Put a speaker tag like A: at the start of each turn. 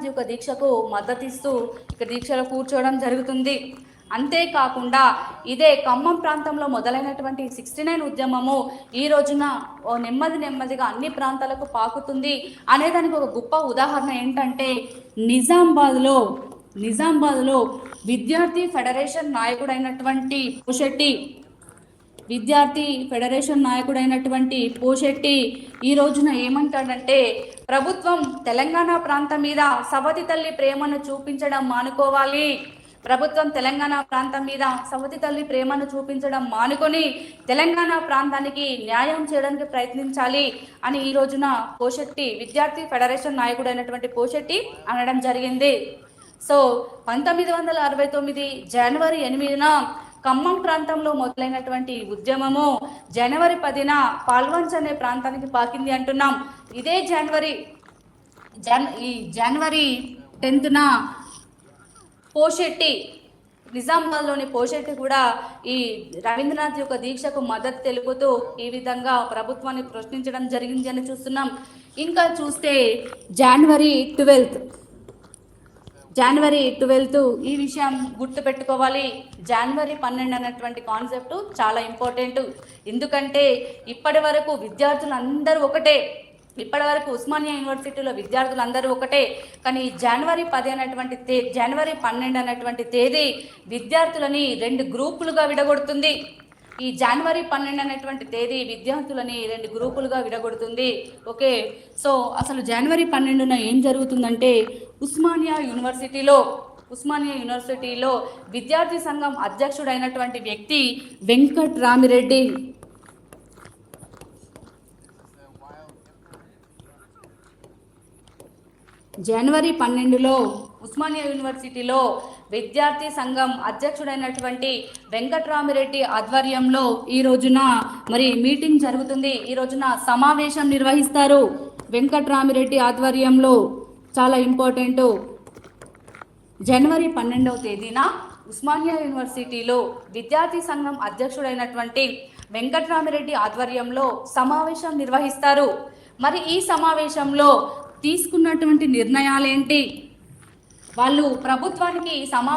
A: రవీంద్రనాథ్ యొక్క దీక్షకు మద్దతిస్తూ ఇక్కడ దీక్షలో కూర్చోవడం జరుగుతుంది. అంతేకాకుండా ఇదే ఖమ్మం ప్రాంతంలో మొదలైనటువంటి 69 ఉద్యమము ఈ రోజున నెమ్మదిగా అన్ని ప్రాంతాలకు పాకుతుంది అనేదానికి ఒక గొప్ప ఉదాహరణ ఏంటంటే నిజామాబాద్లో విద్యార్థి ఫెడరేషన్ నాయకుడైనటువంటి పోషెట్టి ఈ రోజున ఏమంటాడంటే, ప్రభుత్వం తెలంగాణ ప్రాంతం మీద సవతి తల్లి ప్రేమను చూపించడం మానుకోవాలి, ప్రభుత్వం తెలంగాణ ప్రాంతం మీద సవతి తల్లి ప్రేమను చూపించడం మానుకొని తెలంగాణ ప్రాంతానికి న్యాయం చేయడానికి ప్రయత్నించాలి అని ఈ రోజున పోషెట్టి విద్యార్థి ఫెడరేషన్ నాయకుడైనటువంటి పోషెట్టి అనడం జరిగింది. సో 1969 జనవరి 8న ఖమ్మం ప్రాంతంలో మొదలైనటువంటి ఉద్యమము జనవరి 10న పాల్వంచ్ అనే ప్రాంతానికి పాకింది అంటున్నాం. ఇదే జనవరి 10న పోషెట్టి నిజామాబాద్లోని పోషెట్టి కూడా ఈ రవీంద్రనాథ్ యొక్క దీక్షకు మద్దతు తెలుపుతూ ఈ విధంగా ప్రభుత్వాన్ని ప్రశ్నించడం జరిగింది అని చూస్తున్నాం. ఇంకా చూస్తే జనవరి 12 ఈ విషయం గుర్తుపెట్టుకోవాలి. జనవరి 12 అన్నటువంటి కాన్సెప్ట్ చాలా ఇంపార్టెంట్. ఎందుకంటే ఇప్పటి వరకు విద్యార్థులందరూ ఒకటే, ఇప్పటివరకు ఉస్మానియా యూనివర్సిటీలో విద్యార్థులందరూ ఒకటే, కానీ జనవరి 12 అన్నటువంటి తేదీ విద్యార్థులని 2 గ్రూపులుగా విడగొడుతుంది. ఈ జనవరి 12 అనేటువంటి తేదీ విద్యార్థులని 2 గ్రూపులుగా విడగొడుతుంది. ఓకే, సో అసలు జనవరి 12న ఏం జరుగుతుందంటే ఉస్మానియా యూనివర్సిటీలో విద్యార్థి సంఘం అధ్యక్షుడైనటువంటి వ్యక్తి వెంకట్రామిరెడ్డి జనవరి 12లో ఉస్మానియా యూనివర్సిటీలో విద్యార్థి సంఘం అధ్యక్షుడైనటువంటి వెంకట్రామిరెడ్డి ఆధ్వర్యంలో ఈ రోజున మరి మీటింగ్ జరుగుతుంది. ఈ రోజున సమావేశం నిర్వహిస్తారు వెంకట్రామిరెడ్డి ఆధ్వర్యంలో. చాలా ఇంపార్టెంట్. జనవరి 12వ తేదీన ఉస్మానియా యూనివర్సిటీలో విద్యార్థి సంఘం అధ్యక్షుడైనటువంటి వెంకట్రామిరెడ్డి ఆధ్వర్యంలో సమావేశం నిర్వహిస్తారు. మరి ఈ సమావేశంలో తీసుకున్నటువంటి నిర్ణయాలేంటి, వాళ్ళు ప్రభుత్వానికి